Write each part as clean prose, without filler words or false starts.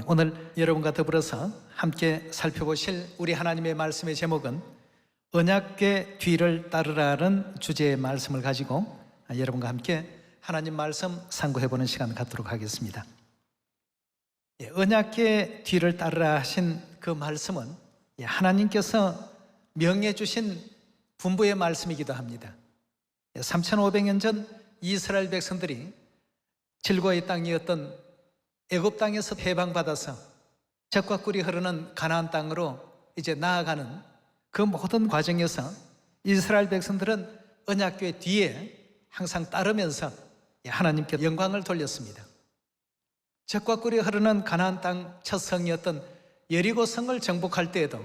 오늘 여러분과 더불어서 함께 살펴보실 우리 하나님의 말씀의 제목은 언약궤 뒤를 따르라는 주제의 말씀을 가지고 여러분과 함께 하나님 말씀 상고해보는 시간 갖도록 하겠습니다. 언약궤 뒤를 따르라 하신 그 말씀은 하나님께서 명해 주신 분부의 말씀이기도 합니다. 3500년 전 이스라엘 백성들이 질고의 땅이었던 애굽 땅에서 해방받아서 젖과 꿀이 흐르는 가나안 땅으로 이제 나아가는 그 모든 과정에서 이스라엘 백성들은 언약궤 뒤에 항상 따르면서 하나님께 영광을 돌렸습니다. 젖과 꿀이 흐르는 가나안 땅 첫 성이었던 여리고 성을 정복할 때에도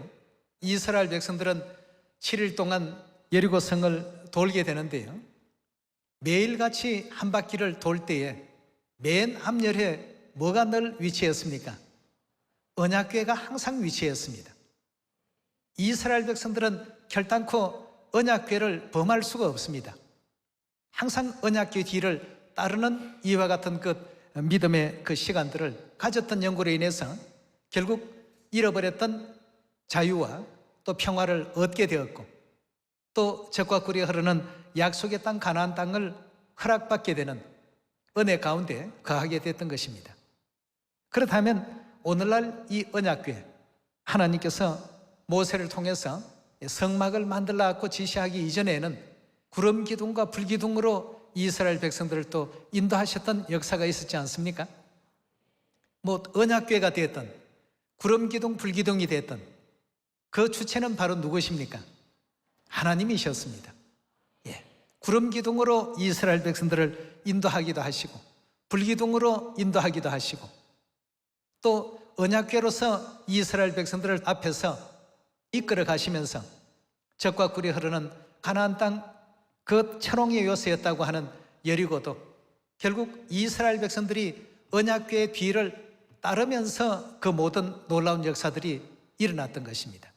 이스라엘 백성들은 7일 동안 여리고 성을 돌게 되는데요, 매일같이 한 바퀴를 돌 때에 맨 앞열에 뭐가 늘 위치했습니까? 언약궤가 항상 위치했습니다. 이스라엘 백성들은 결단코 언약궤를 범할 수가 없습니다. 항상 언약궤 뒤를 따르는 이와 같은 그 믿음의 그 시간들을 가졌던 연고로 인해서 결국 잃어버렸던 자유와 또 평화를 얻게 되었고, 또 젖과 꿀이 흐르는 약속의 땅 가나안 땅을 허락받게 되는 은혜 가운데 거하게 됐던 것입니다. 그렇다면 오늘날 이 언약궤, 하나님께서 모세를 통해서 성막을 만들라고 지시하기 이전에는 구름 기둥과 불 기둥으로 이스라엘 백성들을 또 인도하셨던 역사가 있었지 않습니까? 언약궤가 됐던 구름 기둥, 불 기둥이 됐던 그 주체는 바로 누구십니까? 하나님이셨습니다. 구름 기둥으로 이스라엘 백성들을 인도하기도 하시고, 불 기둥으로 인도하기도 하시고, 또 언약궤로서 이스라엘 백성들을 앞에서 이끌어 가시면서 젖과 꿀이 흐르는 가나안 땅 그 철옹의 요새였다고 하는 여리고도 결국 이스라엘 백성들이 언약궤의 뒤를 따르면서 그 모든 놀라운 역사들이 일어났던 것입니다.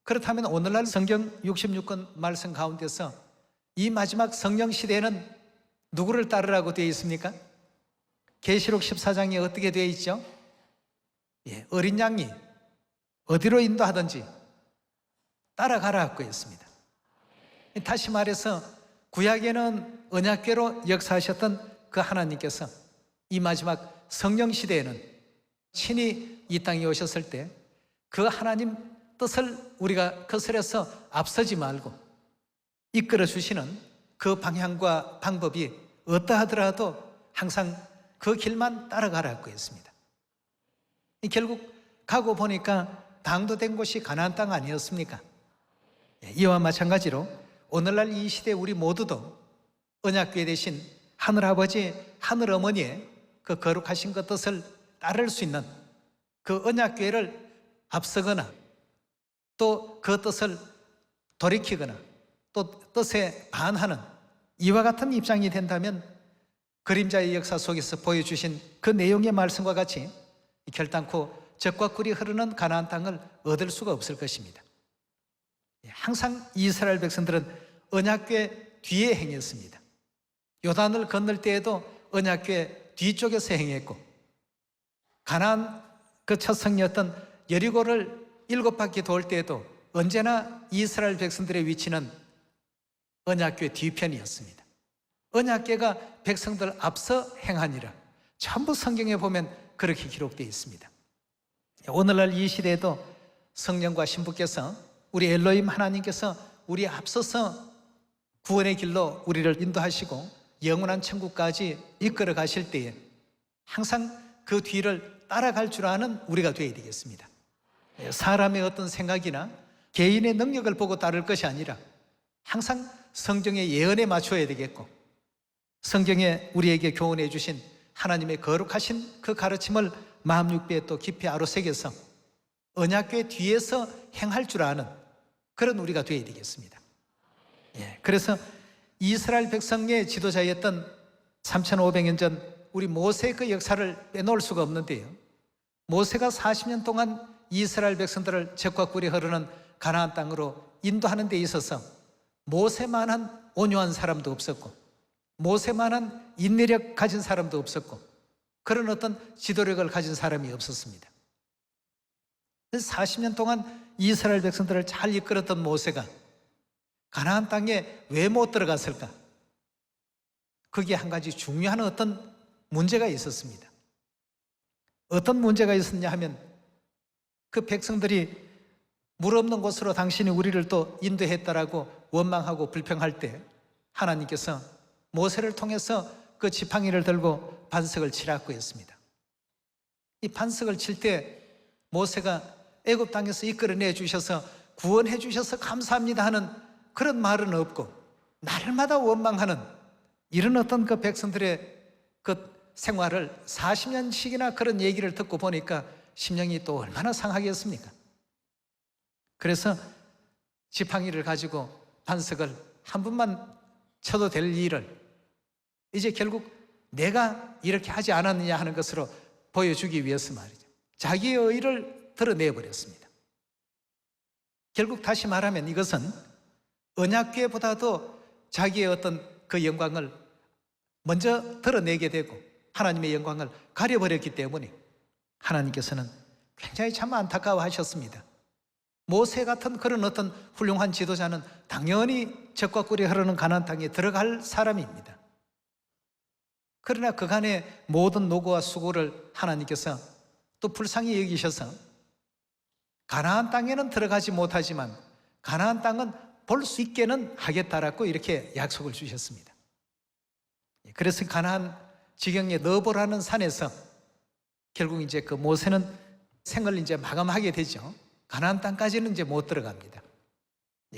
그렇다면 오늘날 성경 66권 말씀 가운데서 이 마지막 성령 시대에는 누구를 따르라고 되어 있습니까? 계시록 14장에 어떻게 되어 있죠? 어린 양이 어디로 인도하든지 따라가라고 했습니다. 다시 말해서 구약에는 언약궤로 역사하셨던 그 하나님께서 이 마지막 성령 시대에는 친히 이 땅에 오셨을 때 그 하나님 뜻을 우리가 거스려서 앞서지 말고 이끌어 주시는 그 방향과 방법이 어떠하더라도 항상 그 길만 따라가라고 했습니다. 결국 가고 보니까 당도된 곳이 가나안 땅 아니었습니까? 이와 마찬가지로 오늘날 이 시대 우리 모두도 언약궤 대신 하늘아버지, 하늘어머니의 그 거룩하신 그 뜻을 따를 수 있는 그 언약궤를 앞서거나 또 그 뜻을 돌이키거나 또 뜻에 반하는 이와 같은 입장이 된다면 그림자의 역사 속에서 보여주신 그 내용의 말씀과 같이 결단코 젖과 꿀이 흐르는 가나안 땅을 얻을 수가 없을 것입니다. 항상 이스라엘 백성들은 언약궤 뒤에 행했습니다. 요단을 건널 때에도 언약궤 뒤쪽에서 행했고, 가나안 그 첫 성이었던 여리고를 7바퀴 돌 때에도 언제나 이스라엘 백성들의 위치는 언약궤 뒤편이었습니다. 언약궤가 백성들 앞서 행하니라. 전부 성경에 보면 그렇게 기록되어 있습니다. 오늘날 이 시대에도 성령과 신부께서 우리 엘로힘 하나님께서 우리 앞서서 구원의 길로 우리를 인도하시고 영원한 천국까지 이끌어 가실 때에 항상 그 뒤를 따라갈 줄 아는 우리가 되어야 되겠습니다. 사람의 어떤 생각이나 개인의 능력을 보고 따를 것이 아니라 항상 성경의 예언에 맞춰야 되겠고, 성경에 우리에게 교훈해 주신 하나님의 거룩하신 그 가르침을 마음 육배에 또 깊이 아로새겨서 언약궤 뒤에서 행할 줄 아는 그런 우리가 되어야 되겠습니다. 그래서 이스라엘 백성의 지도자였던 3500년 전 우리 모세의 그 역사를 빼놓을 수가 없는데요, 모세가 40년 동안 이스라엘 백성들을 젖과 꿀이 흐르는 가나안 땅으로 인도하는 데 있어서 모세만한 온유한 사람도 없었고, 모세만한 인내력 가진 사람도 없었고, 그런 어떤 지도력을 가진 사람이 없었습니다. 40년 동안 이스라엘 백성들을 잘 이끌었던 모세가 가나안 땅에 왜 못 들어갔을까? 거기에 한 가지 중요한 어떤 문제가 있었습니다. 어떤 문제가 있었냐 하면 그 백성들이 물 없는 곳으로 당신이 우리를 또 인도했다라고 원망하고 불평할 때 하나님께서 모세를 통해서 그 지팡이를 들고 반석을 치라고 했습니다. 이 반석을 칠 때 모세가 애굽 땅에서 이끌어내 주셔서 구원해 주셔서 감사합니다 하는 그런 말은 없고 날마다 원망하는 이런 어떤 그 백성들의 그 생활을 40년씩이나 그런 얘기를 듣고 보니까 심령이 또 얼마나 상하겠습니까? 그래서 지팡이를 가지고 반석을 한 번만 쳐도 될 일을 이제 결국 내가 이렇게 하지 않았느냐 하는 것으로 보여주기 위해서 말이죠. 자기의 의의를 드러내버렸습니다. 결국 다시 말하면 이것은 언약궤보다도 자기의 어떤 그 영광을 먼저 드러내게 되고 하나님의 영광을 가려버렸기 때문에 하나님께서는 굉장히 참 안타까워하셨습니다. 모세 같은 그런 어떤 훌륭한 지도자는 당연히 젖과 꿀이 흐르는 가나안 땅에 들어갈 사람입니다. 그러나 그간의 모든 노고와 수고를 하나님께서 또 불쌍히 여기셔서 가나안 땅에는 들어가지 못하지만 가나안 땅은 볼 수 있게는 하겠다라고 이렇게 약속을 주셨습니다. 그래서 가나안 지경의 너보라는 산에서 결국 이제 그 모세는 생을 이제 마감하게 되죠. 가나안 땅까지는 이제 못 들어갑니다.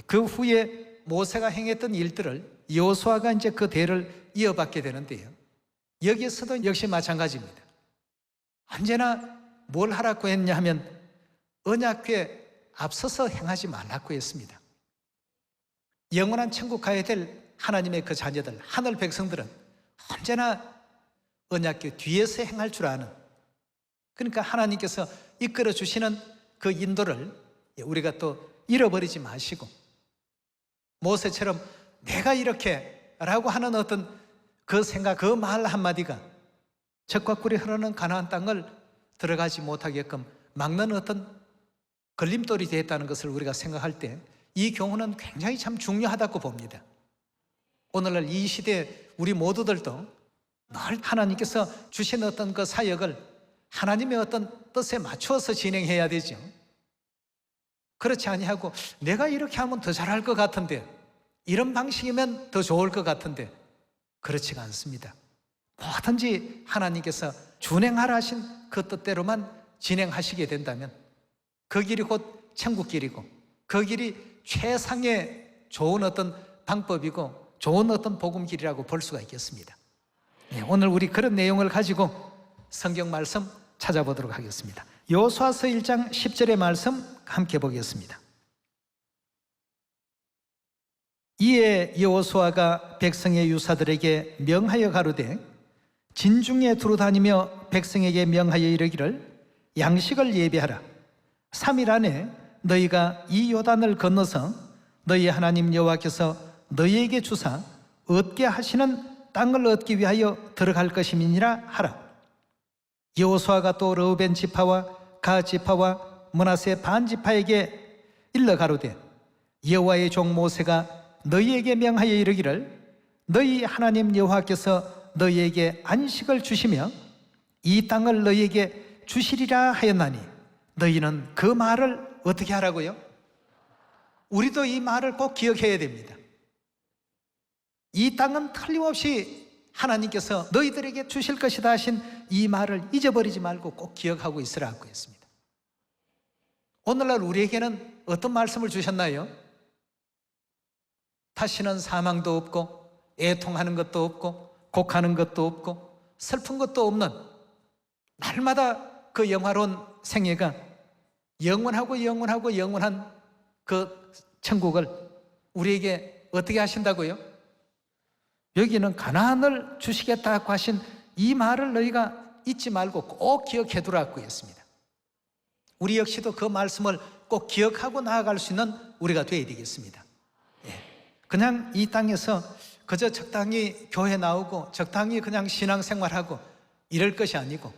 그 후에 모세가 행했던 일들을 여호수아가 이제 그 대를 이어받게 되는데요. 여기에서도 역시 마찬가지입니다. 언제나 뭘 하라고 했냐 하면 언약궤 앞서서 행하지 말라고 했습니다. 영원한 천국 가야 될 하나님의 그 자녀들, 하늘 백성들은 언제나 언약궤 뒤에서 행할 줄 아는, 그러니까 하나님께서 이끌어 주시는 그 인도를 우리가 또 잃어버리지 마시고 모세처럼 내가 이렇게 라고 하는 어떤 그 생각, 그 말 한마디가 젖과 꿀이 흐르는 가나안 땅을 들어가지 못하게끔 막는 어떤 걸림돌이 되었다는 것을 우리가 생각할 때 이 교훈은 굉장히 참 중요하다고 봅니다. 오늘날 이 시대에 우리 모두들도 늘 하나님께서 주신 어떤 그 사역을 하나님의 어떤 뜻에 맞추어서 진행해야 되죠. 그렇지 아니하고 내가 이렇게 하면 더 잘할 것 같은데, 이런 방식이면 더 좋을 것 같은데, 그렇지가 않습니다. 뭐든지 하나님께서 준행하라 하신 그 뜻대로만 진행하시게 된다면 그 길이 곧 천국 길이고 그 길이 최상의 좋은 어떤 방법이고 좋은 어떤 복음 길이라고 볼 수가 있겠습니다. 오늘 우리 그런 내용을 가지고 성경 말씀 찾아보도록 하겠습니다. 여호수아서 1장 10절의 말씀 함께 보겠습니다. 이에 여호수아가 백성의 유사들에게 명하여 가로되 진중에 두루 다니며 백성에게 명하여 이르기를 양식을 예비하라. 3일 안에 너희가 이 요단을 건너서 너희 하나님 여호와께서 너희에게 주사 얻게 하시는 땅을 얻기 위하여 들어갈 것임이니라 하라. 여호수아가 또 르우벤 지파와 가 지파와 므낫세 반 지파에게 일러 가로되 여호와의 종 모세가 너희에게 명하여 이르기를 너희 하나님 여호와께서 너희에게 안식을 주시며 이 땅을 너희에게 주시리라 하였나니 너희는 그 말을 어떻게 하라고요? 우리도 이 말을 꼭 기억해야 됩니다. 이 땅은 틀림없이 하나님께서 너희들에게 주실 것이다 하신 이 말을 잊어버리지 말고 꼭 기억하고 있으라고 했습니다. 오늘날 우리에게는 어떤 말씀을 주셨나요? 다시는 사망도 없고 애통하는 것도 없고 곡하는 것도 없고 슬픈 것도 없는 날마다 그 영화로운 생애가 영원하고 영원하고 영원한 그 천국을 우리에게 어떻게 하신다고요? 여기는 가나안을 주시겠다고 하신 이 말을 너희가 잊지 말고 꼭 기억해 두라고 했습니다. 우리 역시도 그 말씀을 꼭 기억하고 나아갈 수 있는 우리가 되어야 되겠습니다. 그냥 이 땅에서 그저 적당히 교회 나오고 적당히 그냥 신앙생활하고 이럴 것이 아니고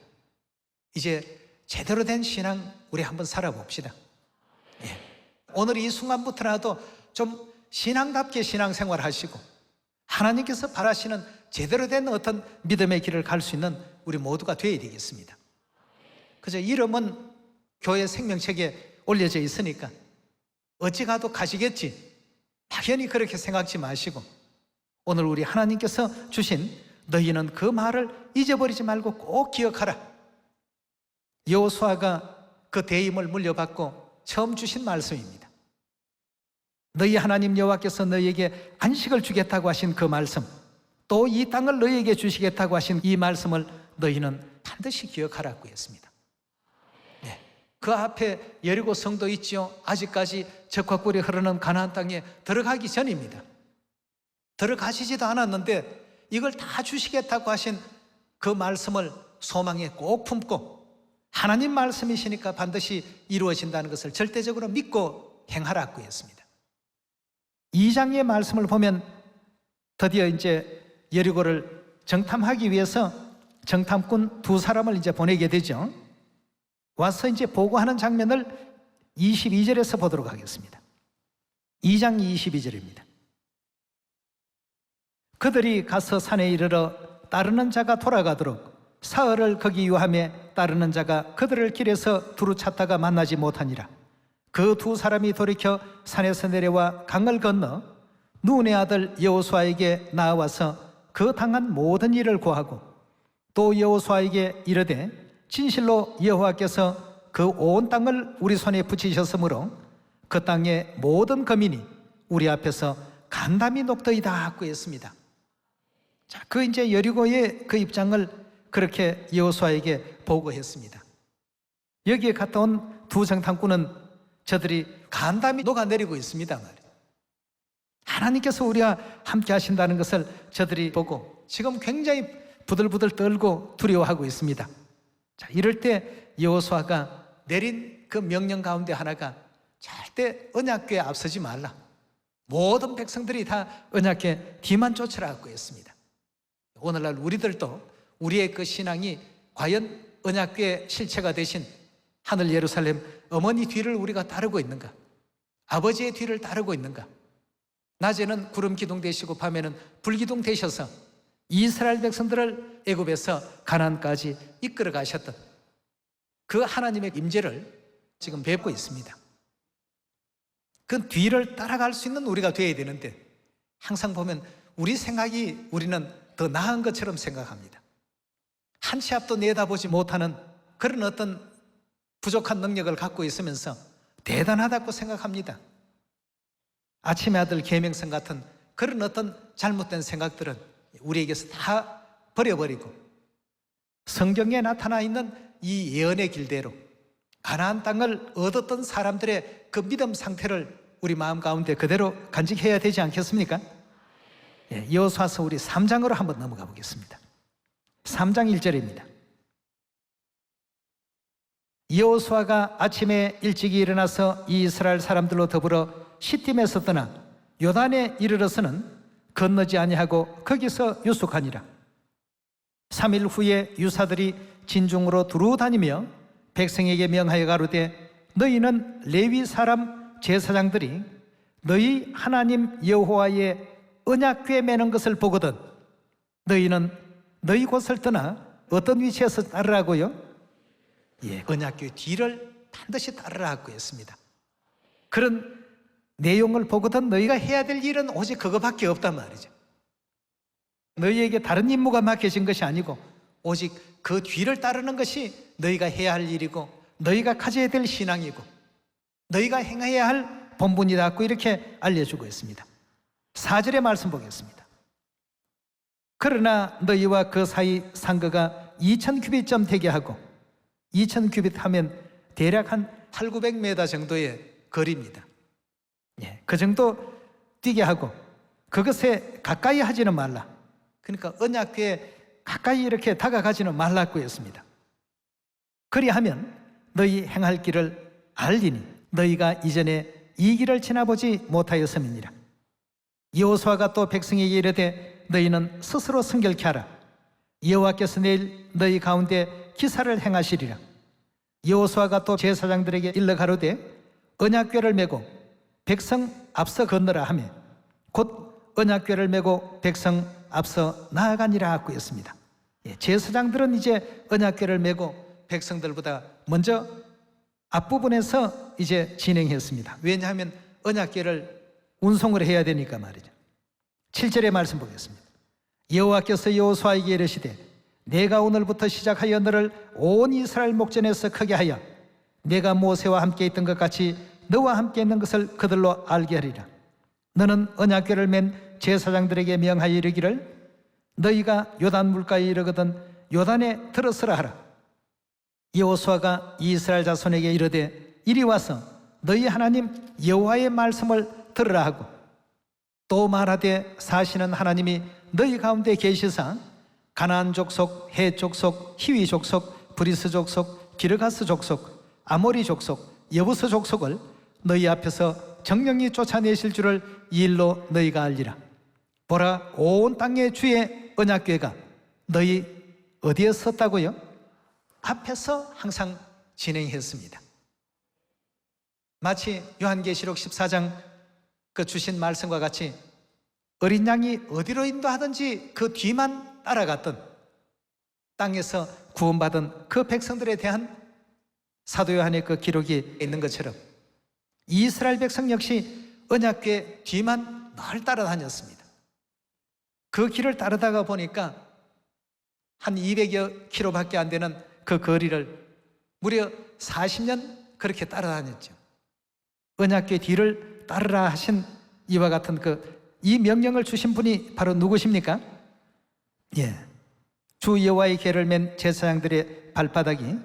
이제 제대로 된 신앙 우리 한번 살아봅시다. 예. 오늘 이 순간부터라도 좀 신앙답게 신앙생활 하시고 하나님께서 바라시는 제대로 된 어떤 믿음의 길을 갈 수 있는 우리 모두가 되어야 되겠습니다. 그저 이름은 교회 생명책에 올려져 있으니까 어찌 가도 가시겠지, 막연히 그렇게 생각지 마시고 오늘 우리 하나님께서 주신 너희는 그 말을 잊어버리지 말고 꼭 기억하라. 여호수아가 그 대임을 물려받고 처음 주신 말씀입니다. 너희 하나님 여호와께서 너희에게 안식을 주겠다고 하신 그 말씀, 또 이 땅을 너희에게 주시겠다고 하신 이 말씀을 너희는 반드시 기억하라고 했습니다. 네. 그 앞에 여리고 성도 있지요. 아직까지 적화꿀이 흐르는 가나안 땅에 들어가기 전입니다. 들어가시지도 않았는데 이걸 다 주시겠다고 하신 그 말씀을 소망에 꼭 품고 하나님 말씀이시니까 반드시 이루어진다는 것을 절대적으로 믿고 행하라고 했습니다. 2장의 말씀을 보면 드디어 이제 여리고를 정탐하기 위해서 정탐꾼 2사람을 이제 보내게 되죠. 와서 이제 보고하는 장면을 22절에서 보도록 하겠습니다. 2장 22절입니다. 그들이 가서 산에 이르러 따르는 자가 돌아가도록 사흘을 거기 유함에 따르는 자가 그들을 길에서 두루 찾다가 만나지 못하니라. 그 2사람이 돌이켜 산에서 내려와 강을 건너 눈의 아들 여호수아에게 나와서 그 당한 모든 일을 고하고 또 여호수아에게 이르되 진실로 여호와께서 그 온 땅을 우리 손에 붙이셨으므로 그 땅의 모든 거민이 우리 앞에서 간담이 녹더이다 하고 했습니다. 자, 그 이제 여리고의 그 입장을 그렇게 여호수아에게 보고했습니다. 여기에 갔다 온 2 정탐꾼은 저들이 간담이 녹아내리고 있습니다 말이에요. 하나님께서 우리와 함께 하신다는 것을 저들이 보고 지금 굉장히 부들부들 떨고 두려워하고 있습니다. 자, 이럴 때 여호수아가 내린 그 명령 가운데 하나가 절대 언약궤에 앞서지 말라. 모든 백성들이 다 언약궤 뒤만 쫓으라고 했습니다. 오늘날 우리들도 우리의 그 신앙이 과연 언약궤의 실체가 되신 하늘 예루살렘 어머니 뒤를 우리가 따르고 있는가? 아버지의 뒤를 따르고 있는가? 낮에는 구름 기둥 되시고 밤에는 불기둥 되셔서 이스라엘 백성들을 애굽에서 가나안까지 이끌어 가셨던 그 하나님의 임재를 지금 뵙고 있습니다. 그 뒤를 따라갈 수 있는 우리가 되어야 되는데 항상 보면 우리 생각이 우리는 더 나은 것처럼 생각합니다. 한 치 앞도 내다보지 못하는 그런 어떤 부족한 능력을 갖고 있으면서 대단하다고 생각합니다. 아침의 아들 계명성 같은 그런 어떤 잘못된 생각들은 우리에게서 다 버려버리고 성경에 나타나 있는 이 예언의 길대로 가나안 땅을 얻었던 사람들의 그 믿음 상태를 우리 마음 가운데 그대로 간직해야 되지 않겠습니까? 여호수아서 우리 3장으로 한번 넘어가 보겠습니다. 3장 1절입니다. 여호수아가 아침에 일찍이 일어나서 이스라엘 사람들로 더불어 시팀에서 떠나 요단에 이르러서는 건너지 아니하고 거기서 유숙하니라. 3일 후에 유사들이 진중으로 두루 다니며 백성에게 명하여 가로되 너희는 레위 사람 제사장들이 너희 하나님 여호와의 언약궤 매는 것을 보거든 너희는 너희 곳을 떠나 어떤 위치에서 따르라고요? 언약궤 뒤를 반드시 따르라고 했습니다. 그런 내용을 보거든 너희가 해야 될 일은 오직 그거밖에 없단 말이죠. 너희에게 다른 임무가 맡겨진 것이 아니고 오직 그 뒤를 따르는 것이 너희가 해야 할 일이고 너희가 가져야 될 신앙이고 너희가 행해야 할 본분이라고 이렇게 알려주고 있습니다. 4절의 말씀 보겠습니다. 그러나 너희와 그 사이 상거가 2000규빗쯤 되게 하고 2000규빗 하면 대략 한 800-900m 정도의 거리입니다. 그 정도 뛰게 하고 그것에 가까이 하지는 말라. 그러니까 언약궤에 가까이 이렇게 다가가지는 말라고 했습니다. 그리하면 너희 행할 길을 알리니 너희가 이전에 이 길을 지나보지 못하였음이니라. 여호수아가 또 백성에게 이르되 너희는 스스로 성결케 하라. 여호와께서 내일 너희 가운데 기사를 행하시리라. 여호수아가 또 제사장들에게 일러 가로되 언약궤를 메고 백성 앞서 건너라 하며 곧 언약궤를 메고 백성 앞서 나아가니라 하였습니다. 제사장들은 이제 언약궤를 메고 백성들보다 먼저 앞부분에서 이제 진행했습니다. 왜냐하면 언약궤를 운송을 해야 되니까 말이죠. 7절의 말씀 보겠습니다. 여호와께서 여호수아에게 이르시되 내가 오늘부터 시작하여 너를 온 이스라엘 목전에서 크게 하여 내가 모세와 함께 있던 것 같이 너와 함께 있는 것을 그들로 알게 하리라. 너는 언약궤를 맨 제사장들에게 명하여 이르기를 너희가 요단 물가에 이르거든 요단에 들어서라 하라. 여호수아가 이스라엘 자손에게 이르되 이리 와서 너희 하나님 여호와의 말씀을 들으라 하고 또 말하되 사시는 하나님이 너희 가운데 계시사 가나안 족속, 헷 족속, 히위 족속, 브리스 족속, 기르가스 족속, 아모리 족속, 여부스 족속을 너희 앞에서 정령히 쫓아내실 줄을 이 일로 너희가 알리라. 보라, 온 땅의 주의 언약궤가 너희 어디에 섰다고요? 앞에서 항상 진행했습니다. 마치 요한계시록 14장 그 주신 말씀과 같이 어린 양이 어디로 인도하든지 그 뒤만 따라갔던 땅에서 구원받은 그 백성들에 대한 사도 요한의 그 기록이 있는 것처럼 이스라엘 백성 역시 언약궤 뒤만 늘 따라다녔습니다. 그 길을 따르다가 보니까 한 200여 킬로밖에 안 되는 그 거리를 무려 40년 그렇게 따라다녔죠. 언약궤 뒤를 따르라 하신 이와 같은 이 명령을 주신 분이 바로 누구십니까? 주 여호와의 궤를 맨 제사장들의 발바닥이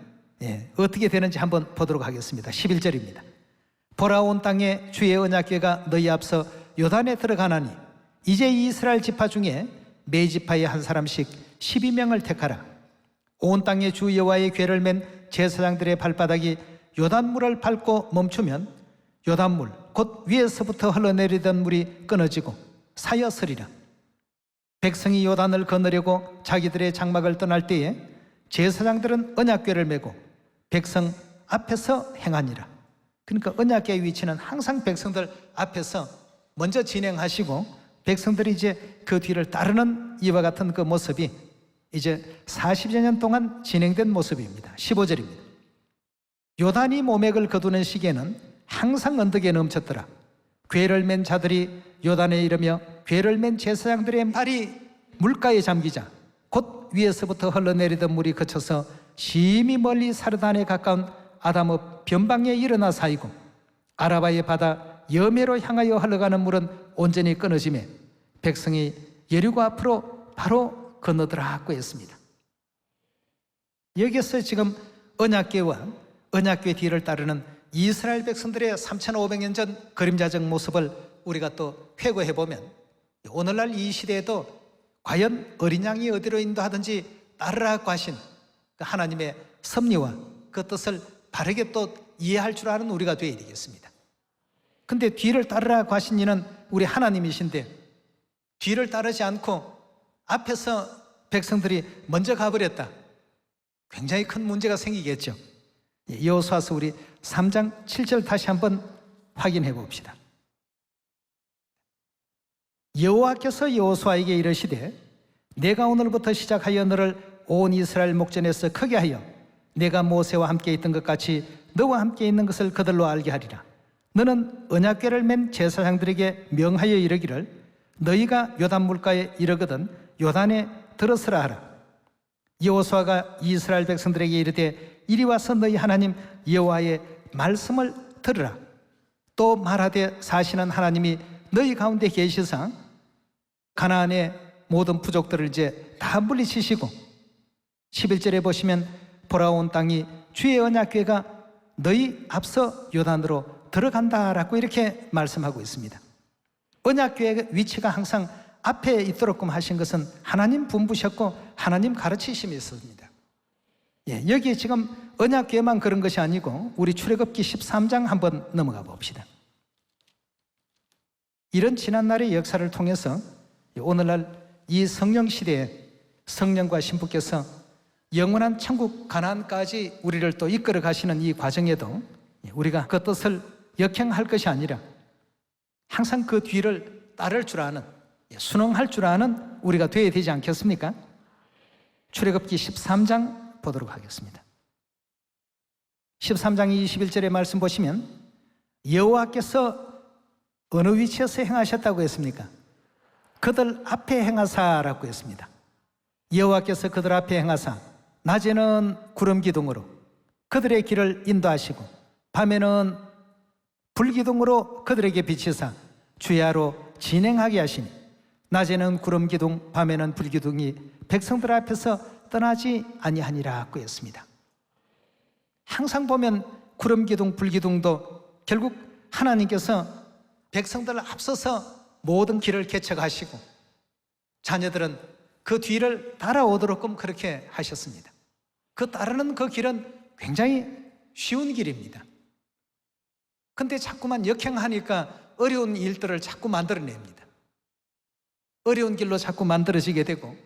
어떻게 되는지 한번 보도록 하겠습니다. 11절입니다. 보라, 온 땅에 주의 언약궤가 너희 앞서 요단에 들어가나니 이제 이스라엘 지파 중에 매 지파에 한 사람씩 12명을 택하라. 온 땅에 주 여호와의 궤를 맨 제사장들의 발바닥이 요단물을 밟고 멈추면 요단물 곧 위에서부터 흘러내리던 물이 끊어지고 사여서리라. 백성이 요단을 건너려고 자기들의 장막을 떠날 때에 제사장들은 언약궤를 메고 백성 앞에서 행하니라. 그러니까 언약궤의 위치는 항상 백성들 앞에서 먼저 진행하시고 백성들이 이제 그 뒤를 따르는 이와 같은 그 모습이 이제 40여 년 동안 진행된 모습입니다. 15절입니다. 요단이 모맥을 거두는 시기에는 항상 언덕에 넘쳤더라. 궤를 맨 자들이 요단에 이르며 궤를 맨 제사장들의 발이 물가에 잠기자 곧 위에서부터 흘러내리던 물이 그쳐서 심히 멀리 사르단에 가까운 아담읍 변방에 일어나 사이고 아라바의 바다 여메로 향하여 흘러가는 물은 온전히 끊어지매 백성이 여리고 앞으로 바로 건너더라 하고 했습니다. 여기서 지금 언약궤와 언약궤 뒤를 따르는 이스라엘 백성들의 3,500년 전 그림자적 모습을 우리가 또 회고해 보면 오늘날 이 시대에도 과연 어린 양이 어디로 인도하든지 따르라고 하신 하나님의 섭리와 그 뜻을 바르게 또 이해할 줄 아는 우리가 되어야 되겠습니다. 근데 뒤를 따르라고 하신 이는 우리 하나님이신데 뒤를 따르지 않고 앞에서 백성들이 먼저 가버렸다. 굉장히 큰 문제가 생기겠죠. 여호수아서 우리 3장 7절 다시 한번 확인해 봅시다. 여호와께서 여호수아에게 이르시되 내가 오늘부터 시작하여 너를 온 이스라엘 목전에서 크게 하여 내가 모세와 함께 있던 것 같이 너와 함께 있는 것을 그들로 알게 하리라. 너는 언약궤를 맨 제사장들에게 명하여 이르기를 너희가 요단 물가에 이르거든 요단에 들어서라 하라. 여호수아가 이스라엘 백성들에게 이르되 이리 와서 너희 하나님 여호와의 말씀을 들으라. 또 말하되 사시는 하나님이 너희 가운데 계시사 가나안의 모든 부족들을 이제 다 물리치시고 11절에 보시면 보라, 온 땅이 주의 언약궤가 너희 앞서 요단으로 들어간다라고 이렇게 말씀하고 있습니다. 언약궤의 위치가 항상 앞에 있도록끔 하신 것은 하나님 분부셨고 하나님 가르치심이 있습니다. 여기 지금 언약궤만 그런 것이 아니고 우리 출애굽기 13장 한번 넘어가 봅시다. 이런 지난날의 역사를 통해서 오늘날 이 성령 시대에 성령과 신부께서 영원한 천국 가나안까지 우리를 또 이끌어 가시는 이 과정에도 우리가 그 뜻을 역행할 것이 아니라 항상 그 뒤를 따를 줄 아는, 순응할 줄 아는 우리가 되어야 되지 않겠습니까? 출애굽기 13장 보도록 하겠습니다. 13장 21절의 말씀 보시면 여호와께서 어느 위치에서 행하셨다고 했습니까? 그들 앞에 행하사라고 했습니다. 여호와께서 그들 앞에 행하사 낮에는 구름 기둥으로 그들의 길을 인도하시고 밤에는 불기둥으로 그들에게 비치사 주야로 진행하게 하시니 낮에는 구름 기둥 밤에는 불기둥이 백성들 앞에서 떠나지 아니하니라고 했습니다. 항상 보면 구름 기둥 불기둥도 결국 하나님께서 백성들을 앞서서 모든 길을 개척하시고 자녀들은 그 뒤를 따라오도록끔 그렇게 하셨습니다. 그 따르는 그 길은 굉장히 쉬운 길입니다. 근데 자꾸만 역행하니까 어려운 일들을 자꾸 만들어냅니다. 어려운 길로 자꾸 만들어지게 되고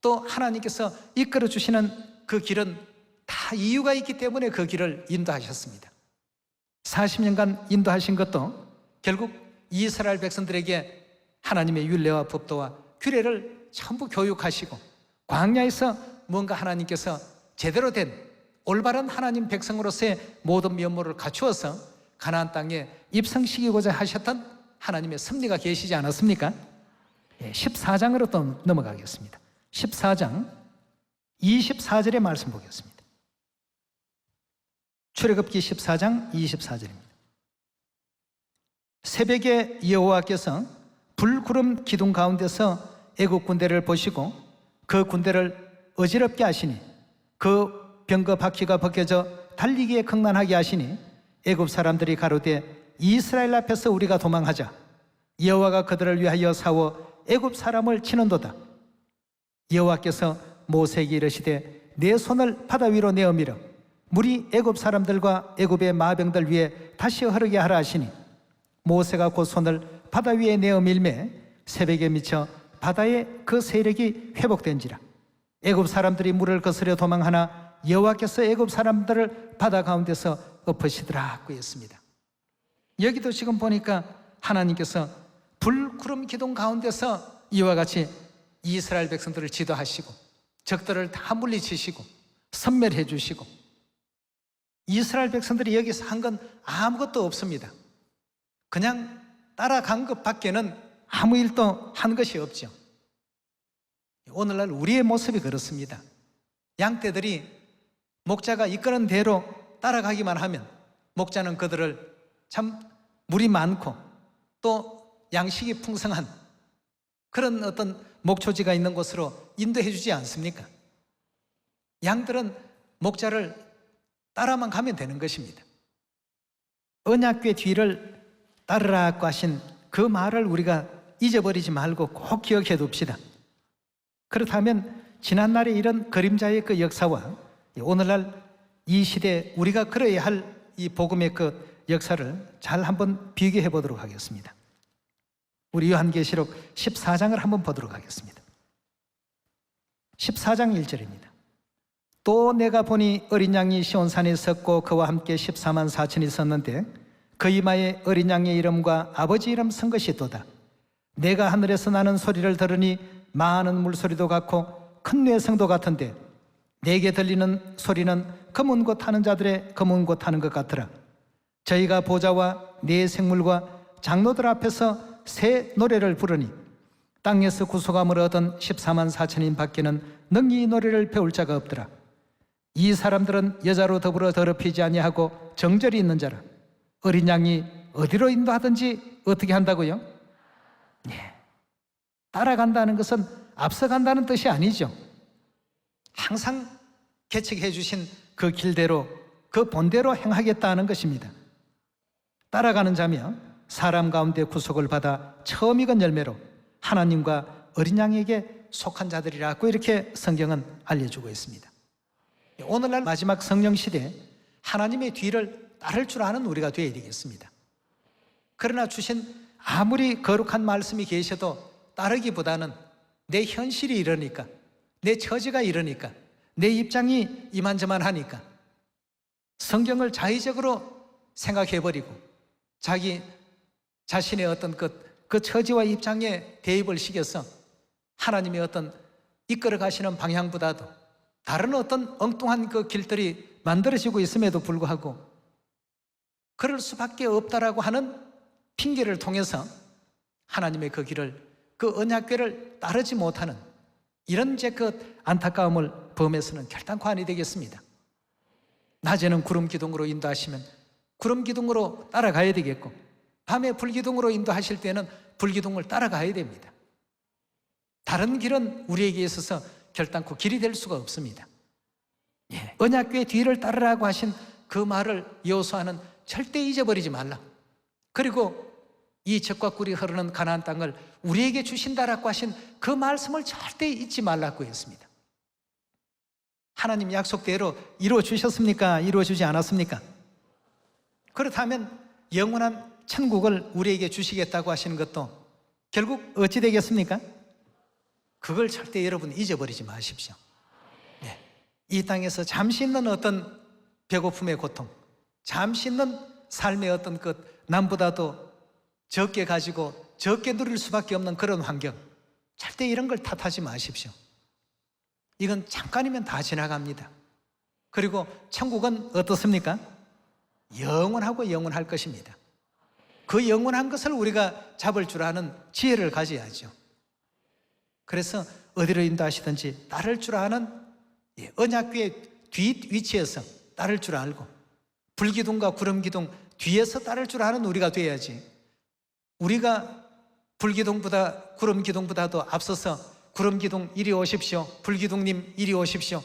또 하나님께서 이끌어 주시는 그 길은 다 이유가 있기 때문에 그 길을 인도하셨습니다. 40년간 인도하신 것도 결국 이스라엘 백성들에게 하나님의 율례와 법도와 규례를 전부 교육하시고 광야에서 뭔가 하나님께서 제대로 된 올바른 하나님 백성으로서의 모든 면모를 갖추어서 가나안 땅에 입성시키고자 하셨던 하나님의 섭리가 계시지 않았습니까? 14장으로 또 넘어가겠습니다. 14장 24절의 말씀 보겠습니다. 출애굽기 14장 24절입니다. 새벽에 여호와께서 불구름 기둥 가운데서 애국 군대를 보시고 그 군대를 어지럽게 하시니 그 병거 바퀴가 벗겨져 달리기에 극난하게 하시니 애굽 사람들이 가로되 이스라엘 앞에서 우리가 도망하자. 여호와가 그들을 위하여 싸워 애굽 사람을 치는도다. 여호와께서 모세에게 이르시되 내 손을 바다 위로 내어 밀어 물이 애굽 사람들과 애굽의 마병들 위에 다시 흐르게 하라 하시니 모세가 곧 손을 바다 위에 내어 밀매 새벽에 미쳐 바다의 그 세력이 회복된지라. 애굽 사람들이 물을 거스려 도망하나 여호와께서 애굽 사람들을 바다 가운데서 엎으시더라고 했습니다. 여기도 지금 보니까 하나님께서 불구름 기둥 가운데서 이와 같이 이스라엘 백성들을 지도하시고 적들을 다 물리치시고 섬멸해 주시고 이스라엘 백성들이 여기서 한 건 아무것도 없습니다. 그냥 따라간 것밖에는 아무 일도 한 것이 없죠. 오늘날 우리의 모습이 그렇습니다. 양떼들이 목자가 이끄는 대로 따라가기만 하면 목자는 그들을 참 물이 많고 또 양식이 풍성한 그런 어떤 목초지가 있는 곳으로 인도해 주지 않습니까? 양들은 목자를 따라만 가면 되는 것입니다. 언약궤 뒤를 따르라고 하신 그 말을 우리가 잊어버리지 말고 꼭 기억해 둡시다. 그렇다면 지난날에 이런 그림자의 그 역사와 오늘날 이 시대 우리가 그려야 할 이 복음의 그 역사를 잘 한번 비교해 보도록 하겠습니다. 우리 요한계시록 14장을 한번 보도록 하겠습니다. 14장 1절입니다. 또 내가 보니 어린 양이 시온산에 섰고 그와 함께 14만 4천이 섰는데 그 이마에 어린 양의 이름과 아버지 이름 쓴 것이 또다. 내가 하늘에서 나는 소리를 들으니 많은 물소리도 같고 큰 뇌성도 같은데 내게 들리는 소리는 검은 곳 타는 자들의 검은 곳 타는 것 같더라. 저희가 보좌와 네 생물과 장로들 앞에서 새 노래를 부르니 땅에서 구속함을 얻은 14만 4천인 밖에는 능히 이 노래를 배울 자가 없더라. 이 사람들은 여자로 더불어 더럽히지 아니하고 정절이 있는 자라. 어린 양이 어디로 인도하든지 어떻게 한다고요? 따라간다는 것은 앞서간다는 뜻이 아니죠. 항상 개척해 주신 그 길대로 그 본대로 행하겠다는 것입니다. 따라가는 자며 사람 가운데 구속을 받아 처음 익은 열매로 하나님과 어린 양에게 속한 자들이라고 이렇게 성경은 알려주고 있습니다. 오늘날 마지막 성령 시대에 하나님의 뒤를 따를 줄 아는 우리가 되어야 되겠습니다. 그러나 주신 아무리 거룩한 말씀이 계셔도 따르기보다는 내 현실이 이러니까 내 처지가 이러니까, 내 입장이 이만저만하니까 성경을 자의적으로 생각해버리고 자기 자신의 어떤 그 처지와 입장에 대입을 시켜서 하나님의 어떤 이끌어 가시는 방향보다도 다른 어떤 엉뚱한 그 길들이 만들어지고 있음에도 불구하고 그럴 수밖에 없다라고 하는 핑계를 통해서 하나님의 그 길을, 그 언약궤를 따르지 못하는 이런 그 안타까움을 범해서는 결단코 아니 되겠습니다. 낮에는 구름 기둥으로 인도하시면 구름 기둥으로 따라가야 되겠고, 밤에 불기둥으로 인도하실 때는 불기둥을 따라가야 됩니다. 다른 길은 우리에게 있어서 결단코 길이 될 수가 없습니다. 언약궤 뒤를 따르라고 하신 그 말을 여호수아는 절대 잊어버리지 말라. 그리고 이 젖과 꿀이 흐르는 가나안 땅을 우리에게 주신다라고 하신 그 말씀을 절대 잊지 말라고 했습니다. 하나님 약속대로 이루어 주셨습니까? 이루어 주지 않았습니까? 그렇다면 영원한 천국을 우리에게 주시겠다고 하시는 것도 결국 어찌 되겠습니까? 그걸 절대 여러분 잊어버리지 마십시오. 이 땅에서 잠시 있는 어떤 배고픔의 고통, 잠시 있는 삶의 어떤 것, 남보다도 적게 가지고 적게 누릴 수밖에 없는 그런 환경, 절대 이런 걸 탓하지 마십시오. 이건 잠깐이면 다 지나갑니다. 그리고 천국은 어떻습니까? 영원하고 영원할 것입니다. 그 영원한 것을 우리가 잡을 줄 아는 지혜를 가져야죠. 그래서 어디로 인도하시든지 따를 줄 아는 언약궤의 뒷 위치에서 따를 줄 알고, 불기둥과 구름기둥 뒤에서 따를 줄 아는 우리가 돼야지, 우리가 불기둥보다 구름기둥보다도 앞서서 구름기둥 이리 오십시오, 불기둥님 이리 오십시오,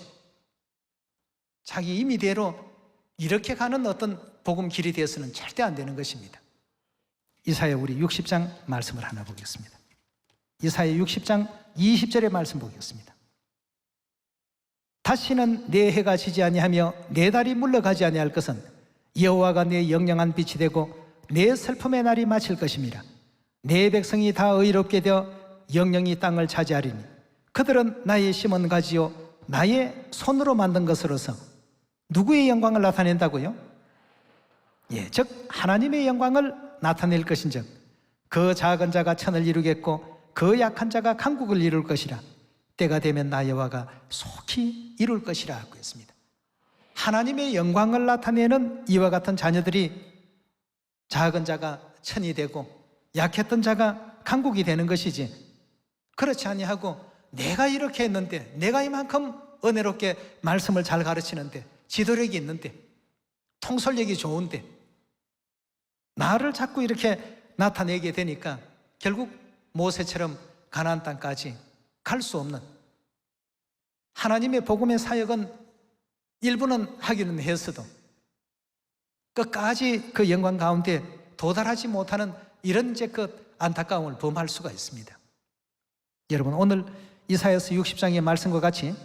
자기 임의대로 이렇게 가는 어떤 복음 길이 되어서는 절대 안 되는 것입니다. 이사야 우리 60장 말씀을 하나 보겠습니다. 이사야 60장 20절의 말씀 보겠습니다. 다시는 내 해가 지지 아니하며 내 달이 물러가지 아니할 것은 여호와가 내 영영한 빛이 되고 내 슬픔의 날이 마칠 것임이라. 내 백성이 다 의롭게 되어 영영이 땅을 차지하리니 그들은 나의 심은 가지요 나의 손으로 만든 것으로서 누구의 영광을 나타낸다고요? 즉 하나님의 영광을 나타낼 것인즉 그 작은 자가 천을 이루겠고 그 약한 자가 강국을 이룰 것이라. 때가 되면 나 여호와가 속히 이룰 것이라 하고 했습니다. 하나님의 영광을 나타내는 이와 같은 자녀들이 작은 자가 천이 되고 약했던 자가 강국이 되는 것이지, 그렇지 아니하고 내가 이렇게 했는데, 내가 이만큼 은혜롭게 말씀을 잘 가르치는데, 지도력이 있는데, 통솔력이 좋은데 나를 자꾸 이렇게 나타내게 되니까 결국 모세처럼 가나안 땅까지 갈 수 없는, 하나님의 복음의 사역은 일부는 하기는 했어도 끝까지 그 영광 가운데 도달하지 못하는 이런 그 안타까움을 범할 수가 있습니다. 여러분, 오늘 이사야서 60장의 말씀과 같이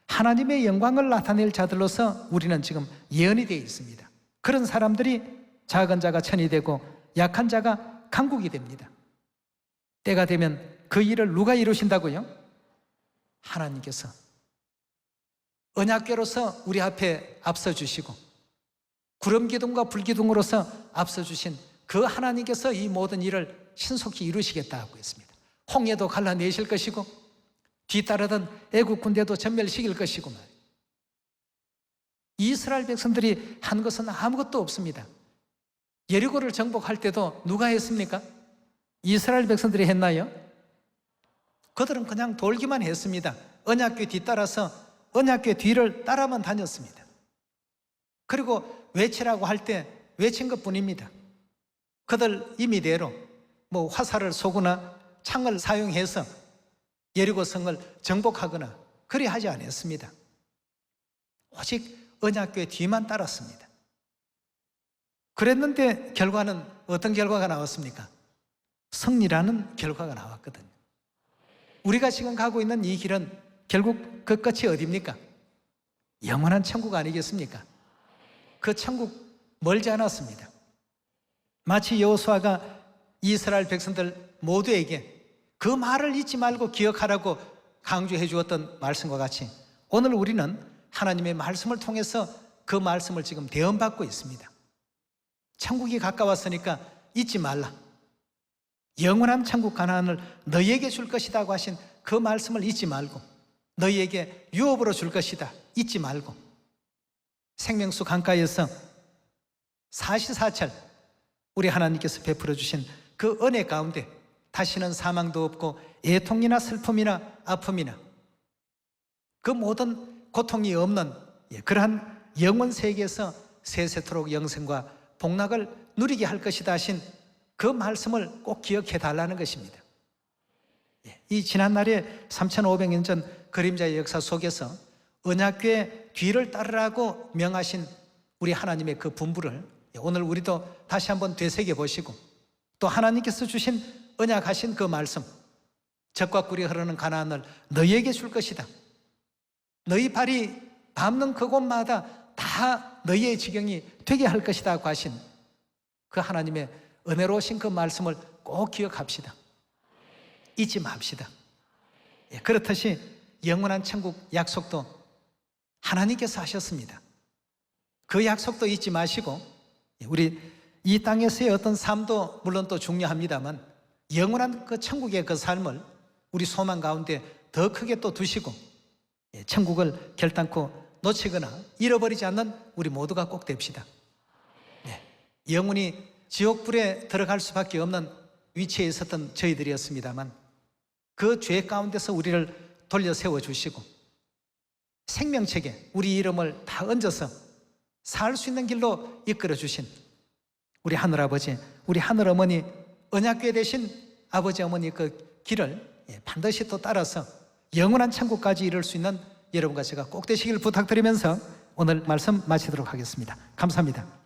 하나님의 영광을 나타낼 자들로서 우리는 지금 예언이 되어 있습니다. 그런 사람들이 작은 자가 천이 되고 약한 자가 강국이 됩니다. 때가 되면 그 일을 누가 이루신다고요? 하나님께서 언약궤로서 우리 앞에 앞서 주시고 구름기둥과 불기둥으로서 앞서 주신 그 하나님께서 이 모든 일을 신속히 이루시겠다고 했습니다. 홍해도 갈라내실 것이고 뒤따르던 애국 군대도 전멸시킬 것이고 말이에요. 이스라엘 백성들이 한 것은 아무것도 없습니다. 예리고를 정복할 때도 누가 했습니까? 이스라엘 백성들이 했나요? 그들은 그냥 돌기만 했습니다. 언약궤 뒤따라서 언약궤 뒤를 따라만 다녔습니다. 그리고 외치라고 할 때 외친 것뿐입니다. 그들 임의대로 화살을 쏘거나 창을 사용해서 예리고성을 정복하거나 그리 하지 않았습니다. 오직 언약궤 뒤만 따랐습니다. 그랬는데 결과는 어떤 결과가 나왔습니까? 승리라는 결과가 나왔거든요. 우리가 지금 가고 있는 이 길은 결국 그 끝이 어디입니까? 영원한 천국 아니겠습니까? 그 천국 멀지 않았습니다. 마치 여호수아가 이스라엘 백성들 모두에게 그 말을 잊지 말고 기억하라고 강조해 주었던 말씀과 같이 오늘 우리는 하나님의 말씀을 통해서 그 말씀을 지금 대언받고 있습니다. 천국이 가까웠으니까 잊지 말라. 영원한 천국 가나안을 너희에게 줄 것이라고 하신 그 말씀을 잊지 말고, 너희에게 유업으로 줄 것이다 잊지 말고, 생명수 강가에서 사시사철 우리 하나님께서 베풀어 주신 그 은혜 가운데 다시는 사망도 없고 애통이나 슬픔이나 아픔이나 그 모든 고통이 없는 그러한 영원 세계에서 세세토록 영생과 복락을 누리게 할 것이다 하신 그 말씀을 꼭 기억해 달라는 것입니다. 이 지난날에 3500년 전 그림자의 역사 속에서 언약궤의 뒤를 따르라고 명하신 우리 하나님의 그 분부를 오늘 우리도 다시 한번 되새겨 보시고, 또 하나님께서 주신 언약하신 그 말씀, 젖과 꿀이 흐르는 가나안을 너희에게 줄 것이다, 너희 발이 밟는 그곳마다 다 너희의 지경이 되게 할 것이다 하고 하신 그 하나님의 은혜로우신 그 말씀을 꼭 기억합시다. 잊지 맙시다. 그렇듯이 영원한 천국 약속도 하나님께서 하셨습니다. 그 약속도 잊지 마시고, 우리 이 땅에서의 어떤 삶도 물론 또 중요합니다만 영원한 그 천국의 그 삶을 우리 소망 가운데 더 크게 또 두시고, 천국을 결단코 놓치거나 잃어버리지 않는 우리 모두가 꼭 됩시다. 영원히 지옥불에 들어갈 수밖에 없는 위치에 있었던 저희들이었습니다만 그 죄 가운데서 우리를 돌려 세워주시고 생명책에 우리 이름을 다 얹어서 살 수 있는 길로 이끌어 주신 우리 하늘아버지, 우리 하늘어머니, 언약궤 되신 아버지 어머니 그 길을 반드시 또 따라서 영원한 천국까지 이룰 수 있는 여러분과 제가 꼭 되시길 부탁드리면서 오늘 말씀 마치도록 하겠습니다. 감사합니다.